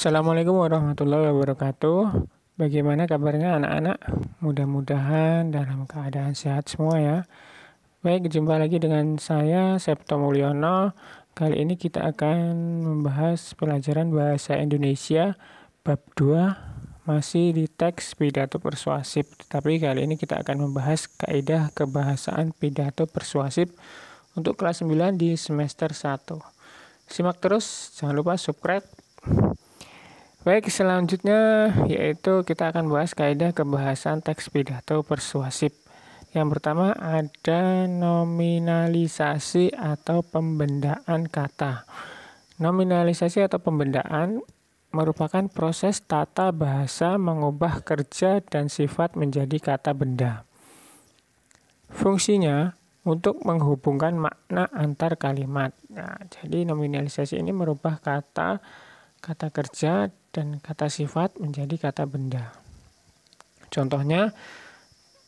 Assalamualaikum warahmatullahi wabarakatuh. Bagaimana kabarnya anak-anak? Mudah-mudahan dalam keadaan sehat semua ya. Baik, jumpa lagi dengan saya Septo Mulyono. Kali ini kita akan membahas pelajaran bahasa Indonesia bab 2, masih di teks pidato persuasif. Tapi kali ini kita akan membahas kaidah kebahasaan pidato persuasif untuk kelas 9 di semester 1. Simak terus, jangan lupa subscribe. Baik, selanjutnya yaitu kita akan bahas kaidah kebahasan teks pidato persuasif. Yang pertama ada nominalisasi atau pembendaan kata. Nominalisasi atau pembendaan merupakan proses tata bahasa mengubah kerja dan sifat menjadi kata benda. Fungsinya untuk menghubungkan makna antar kalimat. Nah, jadi nominalisasi ini merubah kata kerja dan kata sifat menjadi kata benda. Contohnya,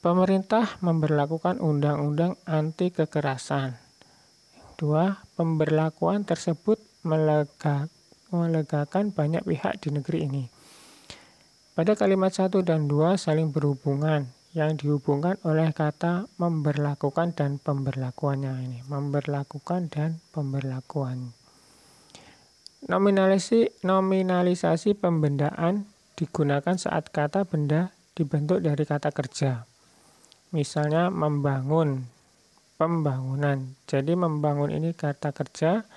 pemerintah memberlakukan undang-undang anti kekerasan. 2. Pemberlakuan tersebut melegakan banyak pihak di negeri ini. Pada kalimat 1 dan 2 saling berhubungan, yang dihubungkan oleh kata memberlakukan dan pemberlakuannya ini. Memberlakukan dan pemberlakuan. Nominalisasi pembendaan digunakan saat kata benda dibentuk dari kata kerja. Misalnya membangun, pembangunan. Jadi membangun ini kata kerja,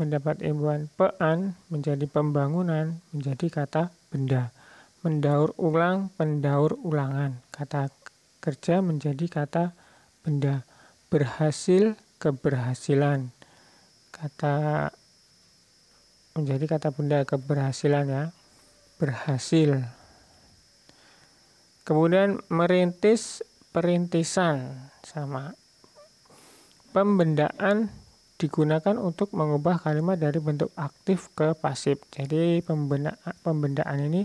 mendapat imbuhan pean menjadi pembangunan, menjadi kata benda. Mendaur ulang, pendaur ulangan. Kata kerja menjadi kata benda. Berhasil, keberhasilan. Kata menjadi kata benda, keberhasilan ya, berhasil. Kemudian merintis, perintisan, sama. Pembendaan digunakan untuk mengubah kalimat dari bentuk aktif ke pasif. Jadi pembendaan ini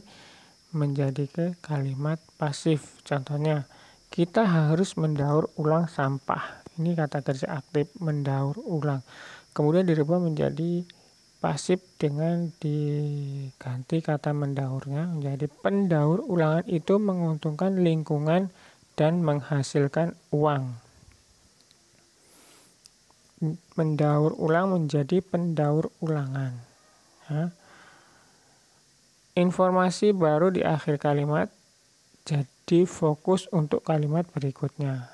menjadi ke kalimat pasif. Contohnya, kita harus mendaur ulang sampah. Ini kata kerja aktif, mendaur ulang. Kemudian dirubah menjadi pasif dengan diganti kata mendaurnya menjadi pendaur ulangan itu menguntungkan lingkungan dan menghasilkan uang. Mendaur ulang menjadi pendaur ulangan. Ya. Informasi baru di akhir kalimat jadi fokus untuk kalimat berikutnya.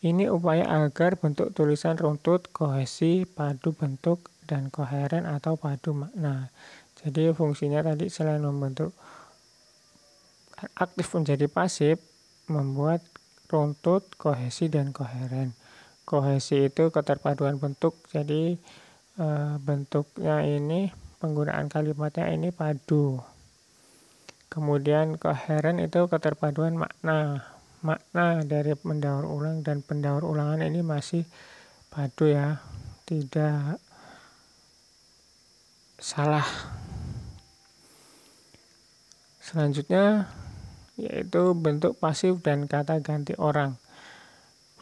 Ini upaya agar bentuk tulisan runtut, kohesi, padu bentuk, dan koheren atau padu makna. Jadi fungsinya tadi selain membentuk aktif menjadi pasif, membuat runtut, kohesi, dan koheren. Kohesi itu keterpaduan bentuk, jadi bentuknya ini, penggunaan kalimatnya ini padu. Kemudian koheren itu keterpaduan makna. Makna dari mendaur ulang dan pendaur ulangan ini masih padu ya, tidak salah. Selanjutnya yaitu bentuk pasif dan kata ganti orang.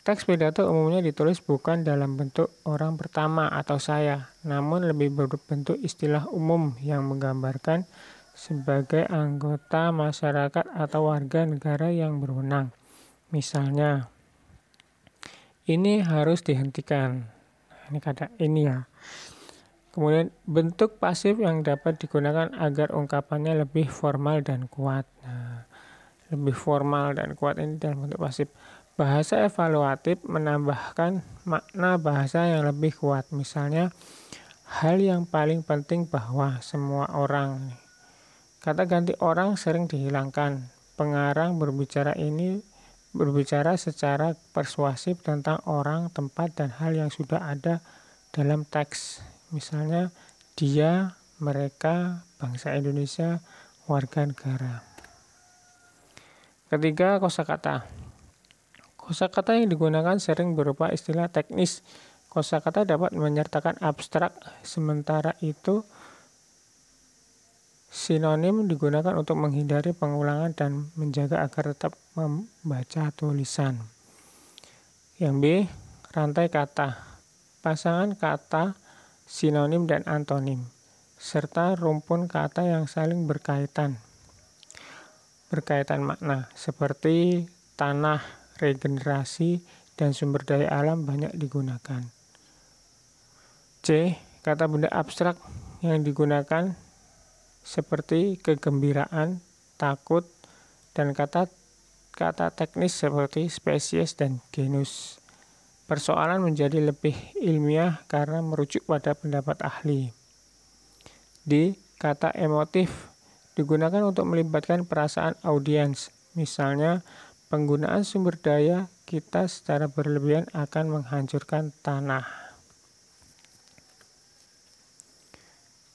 Teks pidato umumnya ditulis bukan dalam bentuk orang pertama atau saya, namun lebih berbentuk istilah umum yang menggambarkan sebagai anggota masyarakat atau warga negara yang berwenang. Misalnya, ini harus dihentikan. Ini kata ini ya. Kemudian bentuk pasif yang dapat digunakan agar ungkapannya lebih formal dan kuat. Nah, lebih formal dan kuat ini dalam bentuk pasif. Bahasa evaluatif menambahkan makna bahasa yang lebih kuat. Misalnya, hal yang paling penting bahwa semua orang. Kata ganti orang sering dihilangkan. Pengarang berbicara secara persuasif tentang orang, tempat, dan hal yang sudah ada dalam teks. Misalnya, dia, mereka, bangsa Indonesia, warga negara. Ketiga, kosakata. Kosakata yang digunakan sering berupa istilah teknis. Kosakata dapat menyertakan abstrak, sementara itu sinonim digunakan untuk menghindari pengulangan dan menjaga agar tetap membaca tulisan. Yang B, rantai kata. Pasangan kata sinonim dan antonim. serta rumpun kata yang saling berkaitan makna, seperti tanah, regenerasi, dan sumber daya alam banyak digunakan. C. Kata benda abstrak yang digunakan seperti kegembiraan, takut, dan kata teknis seperti spesies dan genus. Persoalan menjadi lebih ilmiah karena merujuk pada pendapat ahli. D. Kata emotif digunakan untuk melibatkan perasaan audiens. Misalnya, penggunaan sumber daya kita secara berlebihan akan menghancurkan tanah.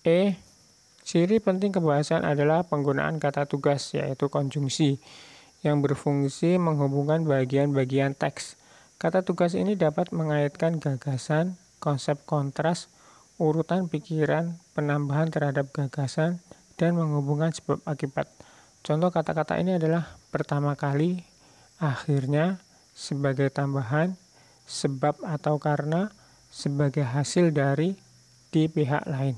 E. Ciri penting kebahasan adalah penggunaan kata tugas, yaitu konjungsi, yang berfungsi menghubungkan bagian-bagian teks. Kata tugas ini dapat mengaitkan gagasan, konsep kontras, urutan pikiran, penambahan terhadap gagasan, dan menghubungkan sebab akibat. Contoh kata-kata ini adalah pertama kali, akhirnya, sebagai tambahan, sebab atau karena, sebagai hasil dari, di pihak lain.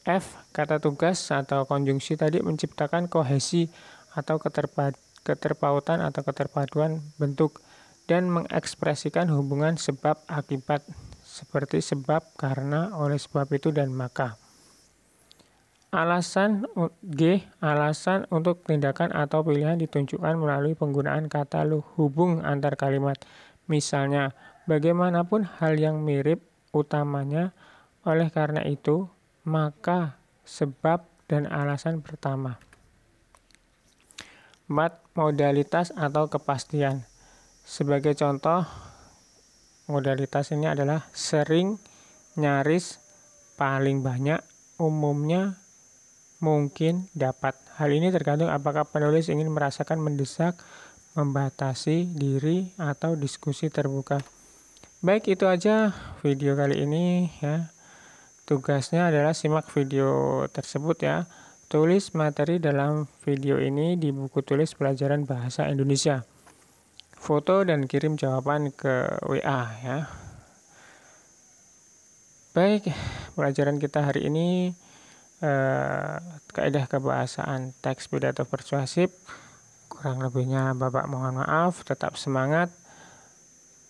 F. Kata tugas atau konjungsi tadi menciptakan kohesi atau keterpautan atau keterpaduan bentuk dan mengekspresikan hubungan sebab akibat, seperti sebab, karena, oleh sebab itu, dan maka. Alasan G. Alasan untuk tindakan atau pilihan ditunjukkan melalui penggunaan kata hubung antar kalimat. Misalnya, bagaimanapun hal yang mirip utamanya, oleh karena itu, maka, sebab, dan alasan pertama. 4. Modalitas atau kepastian. Sebagai contoh, modalitas ini adalah sering, nyaris, paling banyak, umumnya, mungkin, dapat. Hal ini tergantung apakah penulis ingin merasakan mendesak, membatasi diri, atau diskusi terbuka. Baik, itu aja video kali ini ya. Tugasnya adalah simak video tersebut ya. Tulis materi dalam video ini di buku tulis pelajaran bahasa Indonesia. Foto dan kirim jawaban ke WA ya. Baik, pelajaran kita hari ini kaidah kebahasaan teks pidato persuasif. Kurang lebihnya Bapak mohon maaf, tetap semangat.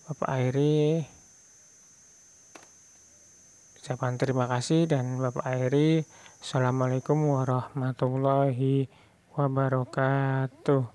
Bapak akhiri ucapan terima kasih dan Bapak akhiri Assalamualaikum warahmatullahi wabarakatuh.